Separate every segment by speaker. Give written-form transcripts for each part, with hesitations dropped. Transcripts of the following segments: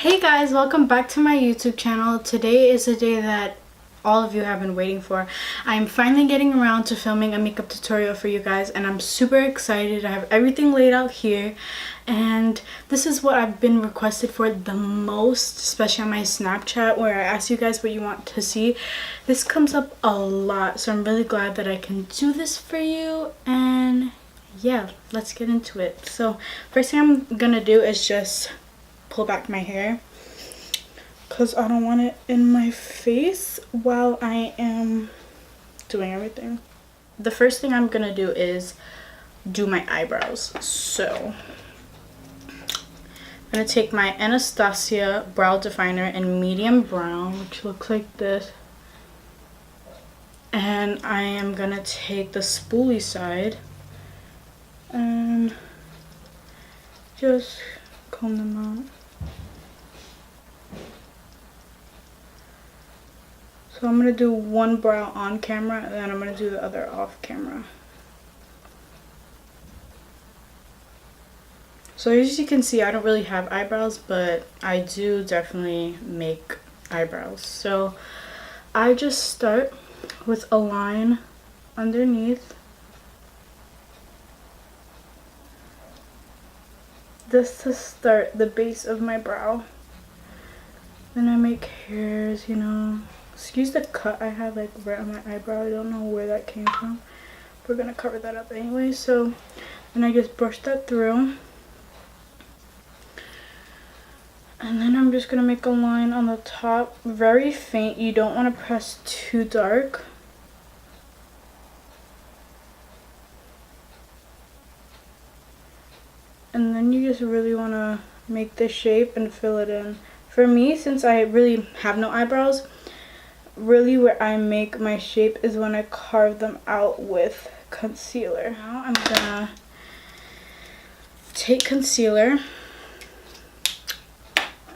Speaker 1: Hey guys, welcome back to my YouTube channel. Today is a day that all of you have been waiting for. I'm finally getting around to filming a makeup tutorial for you guys and I'm super excited. I have everything laid out here and this is what I've been requested for the most, especially on my Snapchat where I ask you guys what you want to see. This comes up a lot, so I'm really glad that I can do this for you, and yeah, let's get into it. So first thing I'm gonna do is just pull back my hair because I don't want it in my face while I am doing everything. The first thing I'm gonna do is do my eyebrows. So I'm gonna take my Anastasia brow definer in medium brown, which looks like this, and I am gonna take the spoolie side and just comb them out. So I'm going to do one brow on camera and then I'm going to do the other off camera. So as you can see, I don't really have eyebrows, but I do definitely make eyebrows. So I just start with a line underneath. Just to start the base of my brow. Then I make hairs, you know. Excuse the cut I have like right on my eyebrow. I don't know where that came from. We're gonna cover that up anyway. So then I just brush that through. And then I'm just gonna make a line on the top. Very faint. You don't want to press too dark. And then you just really want to make the shape and fill it in. For me, since I really have no eyebrows, really where I make my shape is when I carve them out with concealer. Now I'm gonna take concealer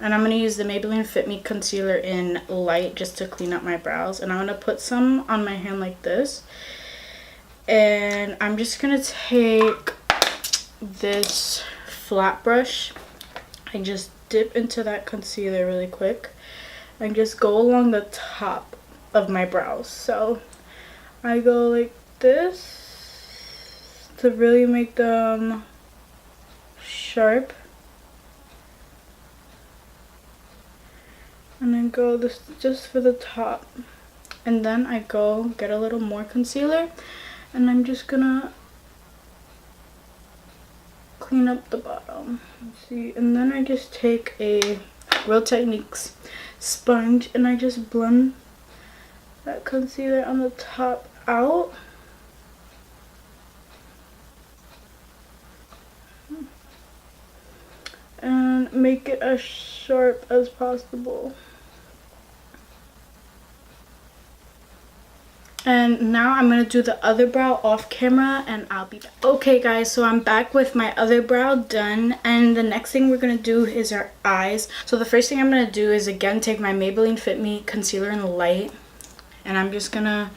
Speaker 1: and I'm gonna use the Maybelline Fit Me concealer in light just to clean up my brows, and I'm gonna put some on my hand like this, and I'm just gonna take this flat brush and just dip into that concealer really quick and just go along the top of my brows. So I go like this to really make them sharp, and then go this just for the top, and then I go get a little more concealer and I'm just gonna clean up the bottom. Let's see, and then I just take a Real Techniques sponge and I just blend that concealer on the top out. And make it as sharp as possible. And now I'm going to do the other brow off camera and I'll be back. Okay guys, so I'm back with my other brow done, and the next thing we're going to do is our eyes. So the first thing I'm going to do is again take my Maybelline Fit Me concealer in light, and I'm just going to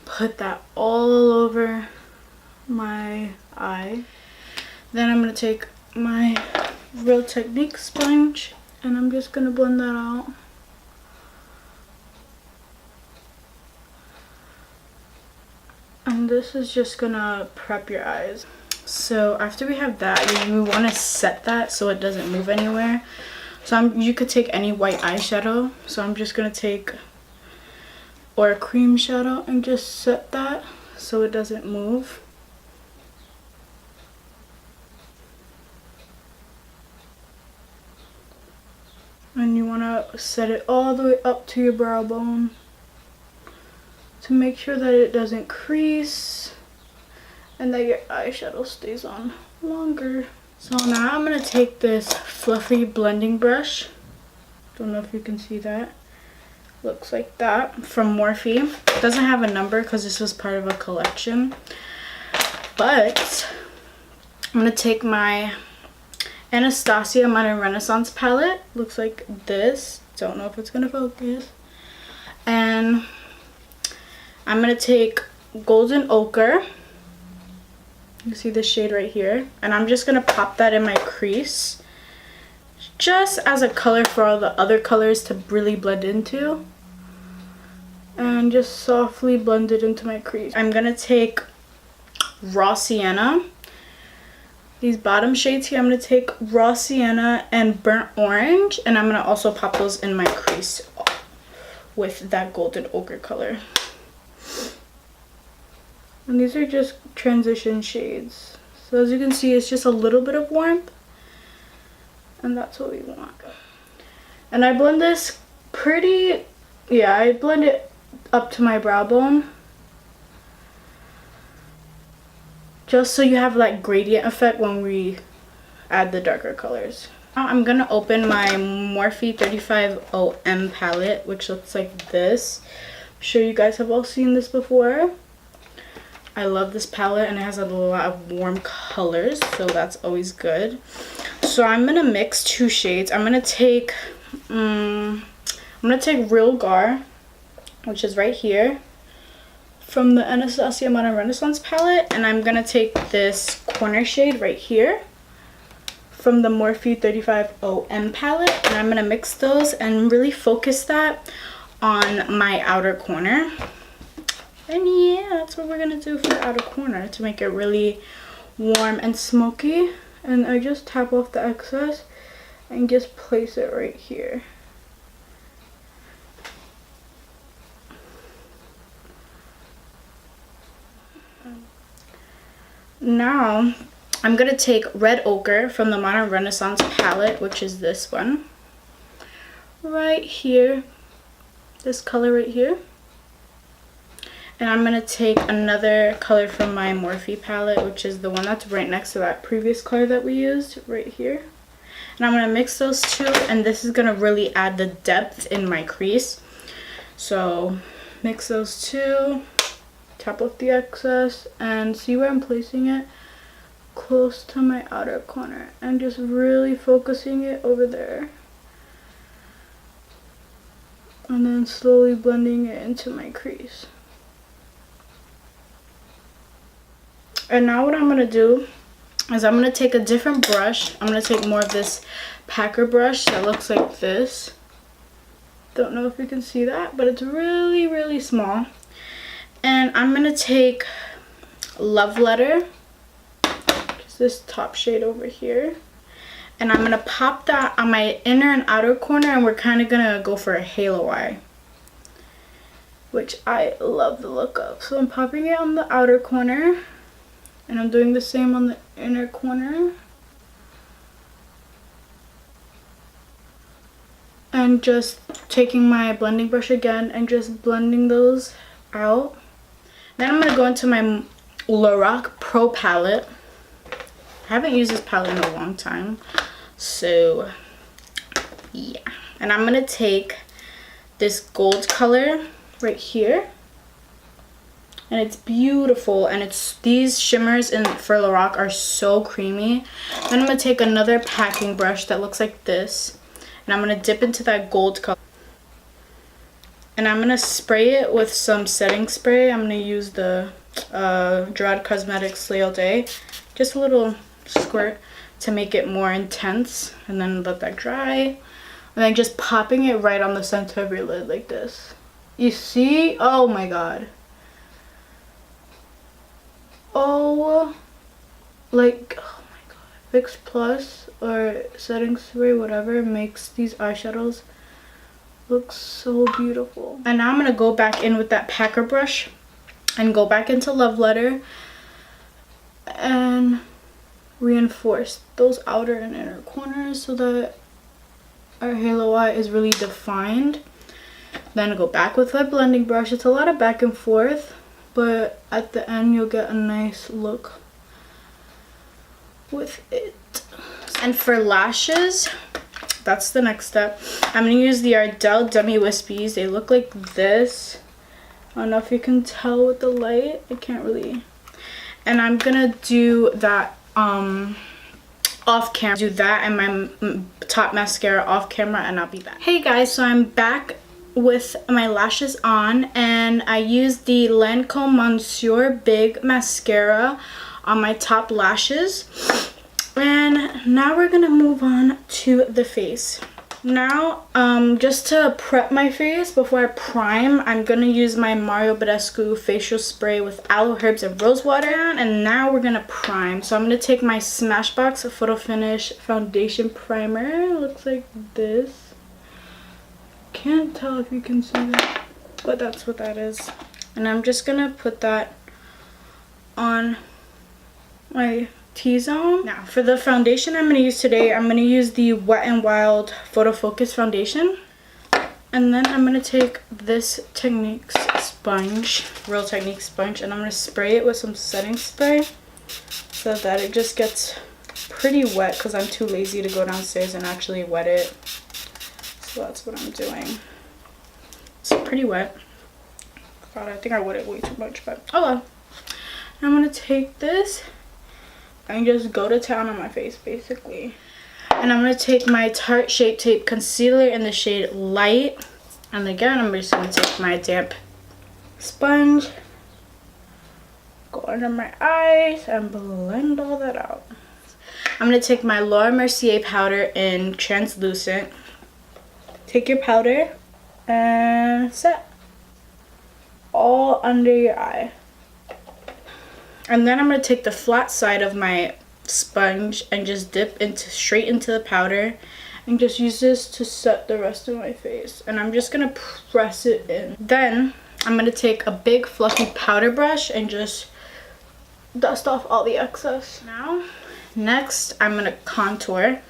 Speaker 1: put that all over my eye. Then I'm going to take my Real Technique sponge and I'm just going to blend that out. And this is just gonna prep your eyes. So after we have that, you want to set that so it doesn't move anywhere. So you could take any white eyeshadow. So I'm just gonna take, or a cream shadow, and just set that so it doesn't move. And you want to set it all the way up to your brow bone to make sure that it doesn't crease and that your eyeshadow stays on longer. So now I'm going to take this fluffy blending brush. Don't know if you can see that. Looks like that, from Morphe. It doesn't have a number because this was part of a collection. But I'm going to take my Anastasia Modern Renaissance palette. Looks like this. Don't know if it's going to focus. And I'm going to take Golden Ochre. You see the shade right here. And I'm just going to pop that in my crease just as a color for all the other colors to really blend into. And just softly blend it into my crease. I'm gonna take Raw Sienna. These bottom shades here, I'm gonna take Raw Sienna and Burnt Orange, and I'm gonna also pop those in my crease with that golden ochre color. And these are just transition shades. So as you can see, it's just a little bit of warmth, and that's what we want. And I blend this pretty, yeah, I blend it up to my brow bone, just so you have like gradient effect when we add the darker colors. Now I'm gonna open my Morphe 35OM palette, which looks like this. I'm sure you guys have all seen this before. I love this palette, and it has a lot of warm colors, so that's always good. So I'm gonna mix two shades. I'm gonna take Real Gar, which is right here, from the Anastasia Modern Renaissance palette, and I'm gonna take this corner shade right here from the Morphe 35OM palette, and I'm gonna mix those and really focus that on my outer corner. And yeah, that's what we're gonna do for the outer corner to make it really warm and smoky. And I just tap off the excess and just place it right here. Now I'm gonna take Red Ochre from the Modern Renaissance palette, which is this one right here, this color right here, and I'm gonna take another color from my Morphe palette, which is the one that's right next to that previous color that we used right here, and I'm gonna mix those two, and this is gonna really add the depth in my crease. So mix those two, tap off the excess, and see where I'm placing it? Close to my outer corner, and just really focusing it over there, and then slowly blending it into my crease. And now what I'm going to do is I'm going to take a different brush. I'm going to take more of this packer brush that looks like this. Don't know if you can see that, but it's really, really small. And I'm going to take Love Letter, just this top shade over here. And I'm going to pop that on my inner and outer corner, and we're kind of going to go for a halo eye, which I love the look of. So I'm popping it on the outer corner, and I'm doing the same on the inner corner. And just taking my blending brush again and just blending those out. Then I'm going to go into my Lorac Pro palette. I haven't used this palette in a long time. So, yeah. And I'm going to take this gold color right here. And it's beautiful, and it's these shimmers for Lorac are so creamy. Then I'm going to take another packing brush that looks like this, and I'm going to dip into that gold color. And I'm going to spray it with some setting spray. I'm going to use the Gerard Cosmetics Slay All Day. Just a little squirt to make it more intense, and then let that dry. And then just popping it right on the center of your lid like this. You see? Oh my god. Oh, like, oh my god, Fix Plus or setting spray, whatever, makes these eyeshadows look so beautiful. And now I'm going to go back in with that packer brush and go back into Love Letter and reinforce those outer and inner corners so that our halo eye is really defined. Then go back with my blending brush. It's a lot of back and forth, but at the end you'll get a nice look with it. And for lashes, that's the next step. I'm going to use the Ardell Demi Wispies. They look like this. I don't know if you can tell with the light. I can't really. And I'm going to do that off camera. Do that and my top mascara off camera, and I'll be back. Hey guys, so I'm back with my lashes on, and I used the Lancome Monsieur Big Mascara on my top lashes. And now we're gonna move on to the face. Now, just to prep my face before I prime, I'm gonna use my Badescu facial spray with aloe herbs and rosewater. And now we're gonna prime. So I'm gonna take my Smashbox Photo Finish foundation primer. It looks like this. Can't tell if you can see that, but that's what that is. And I'm just gonna put that on my T-zone. Now for the foundation I'm going to use today, I'm going to use the Wet n Wild Photo Focus foundation. And then I'm going to take this Techniques sponge, Real Techniques sponge, and I'm going to spray it with some setting spray so that it just gets pretty wet because I'm too lazy to go downstairs and actually wet it. So that's what I'm doing. It's pretty wet. God, I think I wet it way too much, but oh well. I'm going to take this and just go to town on my face basically. And I'm going to take my Tarte Shape Tape Concealer in the shade Light. And again, I'm just going to take my damp sponge, go under my eyes and blend all that out. I'm going to take my Laura Mercier powder in Translucent. Take your powder and set all under your eye. And then I'm going to take the flat side of my sponge and just dip straight into the powder and just use this to set the rest of my face. And I'm just going to press it in. Then I'm going to take a big fluffy powder brush and just dust off all the excess. Now, next I'm going to contour.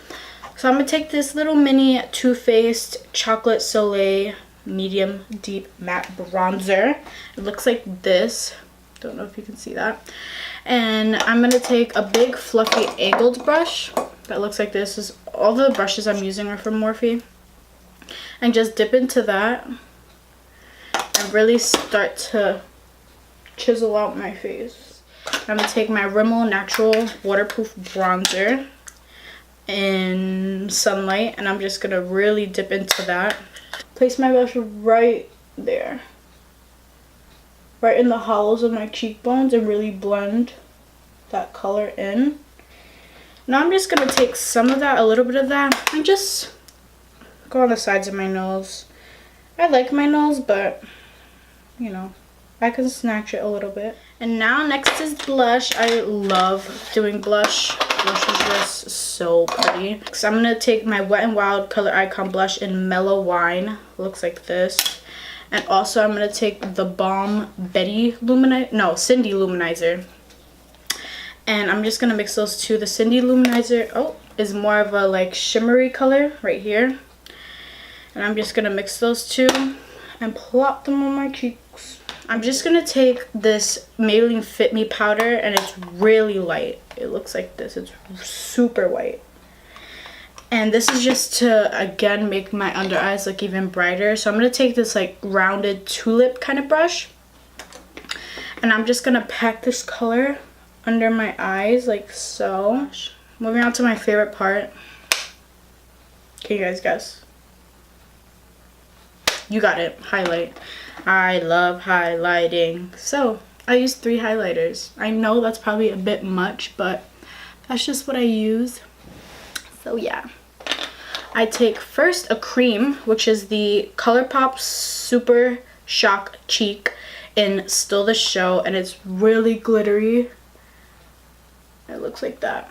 Speaker 1: So I'm going to take this little mini Too Faced Chocolate Soleil medium deep matte bronzer. It looks like this. Don't know if you can see that. And I'm going to take a big fluffy angled brush that looks like this. All the brushes I'm using are from Morphe. And just dip into that and really start to chisel out my face. I'm going to take my Rimmel Natural Waterproof Bronzer in Sunlight, and I'm just going to really dip into that. Place my brush right there, right in the hollows of my cheekbones, and really blend that color in. Now I'm just going to take some of that, a little bit of that, and just go on the sides of my nose. I like my nose, but, you know, I can snatch it a little bit. And now next is blush. I love doing blush. Blush is just so pretty. So I'm going to take my Wet n Wild Color Icon blush in Mellow Wine. Looks like this. And also I'm going to take the Balm Cindy Luminizer. And I'm just going to mix those two. The Cindy Luminizer is more of a like shimmery color right here. And I'm just going to mix those two and plop them on my cheeks. I'm just going to take this Maybelline Fit Me powder, and it's really light. It looks like this. It's super white. And this is just to, again, make my under eyes look even brighter. So I'm going to take this like rounded tulip kind of brush. And I'm just going to pack this color under my eyes like so. Moving on to my favorite part. Can you guys guess? You got it. Highlight. I love highlighting. So I use 3 highlighters. I know that's probably a bit much, but that's just what I use. So yeah. I take first a cream, which is the ColourPop Super Shock Cheek in Still the Show, and it's really glittery. It looks like that.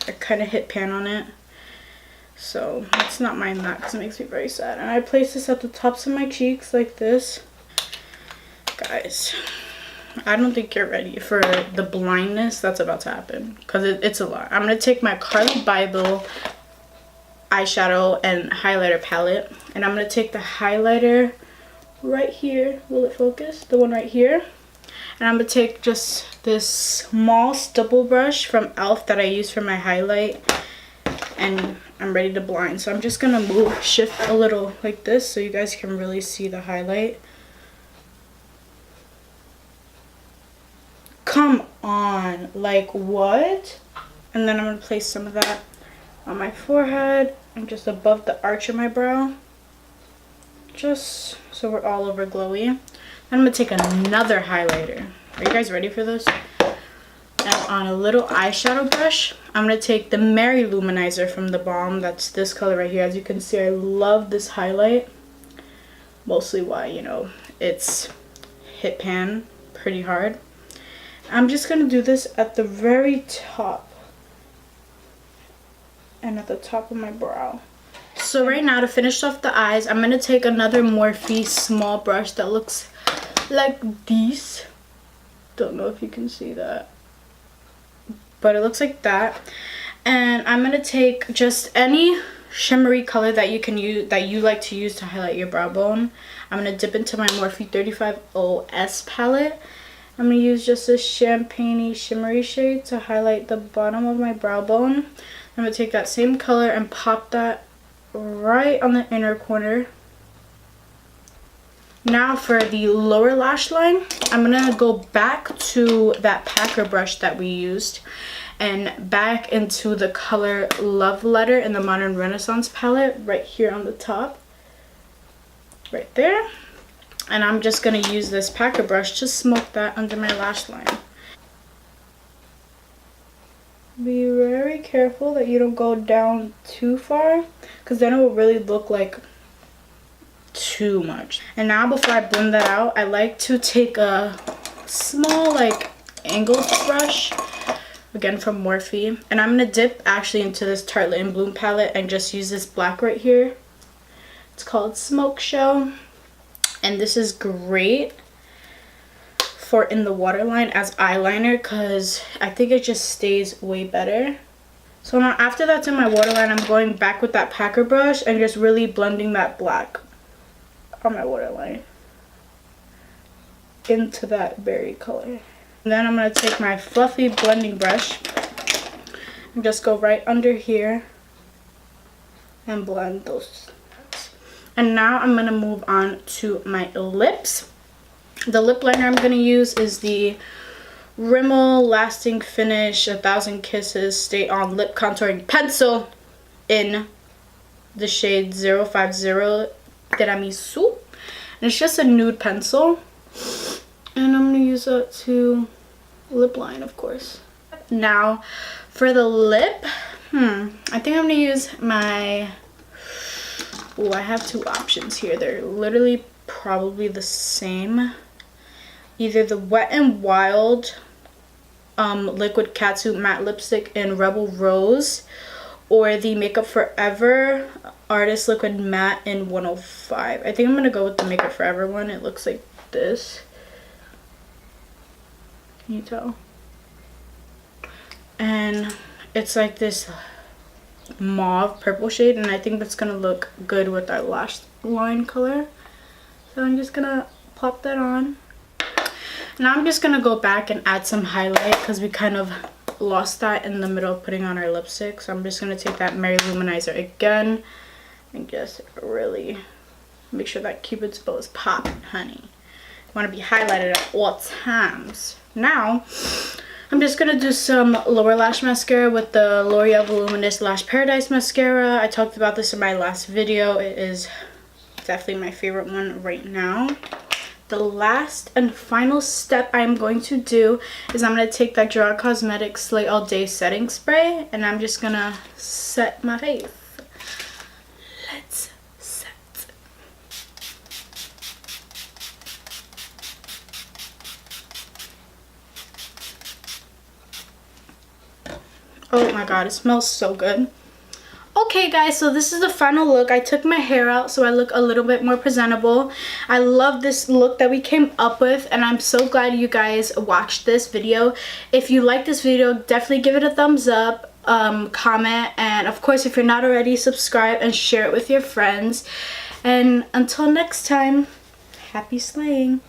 Speaker 1: I kind of hit pan on it. So let's not mind that because it makes me very sad. And I place this at the tops of my cheeks like this. Guys, I don't think you're ready for the blindness that's about to happen because it's a lot. I'm going to take my Carli Bybel eyeshadow and highlighter palette, and I'm going to take the highlighter right here. Will it focus? The one right here. And I'm going to take just this small stipple brush from E.L.F. that I use for my highlight, and I'm ready to blind. So I'm just going to shift a little like this so you guys can really see the highlight. Come on, like what? And then I'm going to place some of that on my forehead and just above the arch of my brow, just so we're all over glowy. Then I'm going to take another highlighter. Are you guys ready for this? And on a little eyeshadow brush. I'm going to take the Mary Luminizer from the Balm. That's this color right here. As you can see, I love this highlight. Mostly why, you know, it's hit pan pretty hard. I'm just going to do this at the very top and at the top of my brow. So right now, to finish off the eyes, I'm going to take another Morphe small brush that looks like this. Don't know if you can see that, but it looks like that. And I'm going to take just any shimmery color that you can use, that you like to use to highlight your brow bone. I'm going to dip into my Morphe 35 OS palette. I'm going to use just this champagne-y shimmery shade to highlight the bottom of my brow bone. I'm going to take that same color and pop that right on the inner corner. Now for the lower lash line, I'm going to go back to that packer brush that we used and back into the color Love Letter in the Modern Renaissance palette right here on the top. Right there. And I'm just going to use this packer brush to smoke that under my lash line. Be very careful that you don't go down too far, because then it will really look like too much. And now before I blend that out, I like to take a small like angled brush, again from Morphe, and I'm going to dip actually into this Tarte Lit in Bloom palette and just use this black right here. It's called Smoke Show, and this is great for in the waterline as eyeliner because I think it just stays way better. So now after that's in my waterline, I'm going back with that packer brush and just really blending that black on my waterline into that berry color. And then I'm going to take my fluffy blending brush and just go right under here and blend those. And now I'm going to move on to my lips. The lip liner I'm going to use is the Rimmel Lasting Finish 1000 Kisses Stay On Lip Contouring Pencil in the shade 050 Tiramisu. And it's just a nude pencil. And I'm going to use that to lip line, of course. Now, for the lip, I think I'm going to use my... Oh, I have two options here. They're literally probably the same. Either the Wet n Wild Liquid Catsuit Matte Lipstick in Rebel Rose, or the Makeup Forever Artist Liquid Matte in 105. I think I'm going to go with the Makeup Forever one. It looks like this. Can you tell? And it's like this mauve purple shade, and I think that's going to look good with our lash line color. So I'm just going to pop that on. Now I'm just going to go back and add some highlight because we kind of lost that in the middle of putting on our lipstick. So I'm just going to take that Mary Luminizer again and just really make sure that Cupid's bow is popping, honey. You want to be highlighted at all times. Now, I'm just going to do some lower lash mascara with the L'Oreal Voluminous Lash Paradise Mascara. I talked about this in my last video. It is definitely my favorite one right now. The last and final step I'm going to do is I'm going to take that Gerard Cosmetics Slay All Day Setting Spray, and I'm just going to set my face. Let's set. Oh my god, it smells so good. Okay guys, so this is the final look. I took my hair out so I look a little bit more presentable. I love this look that we came up with, and I'm so glad you guys watched this video. If you like this video, definitely give it a thumbs up, comment, and of course if you're not already, subscribe and share it with your friends. And until next time, happy slaying.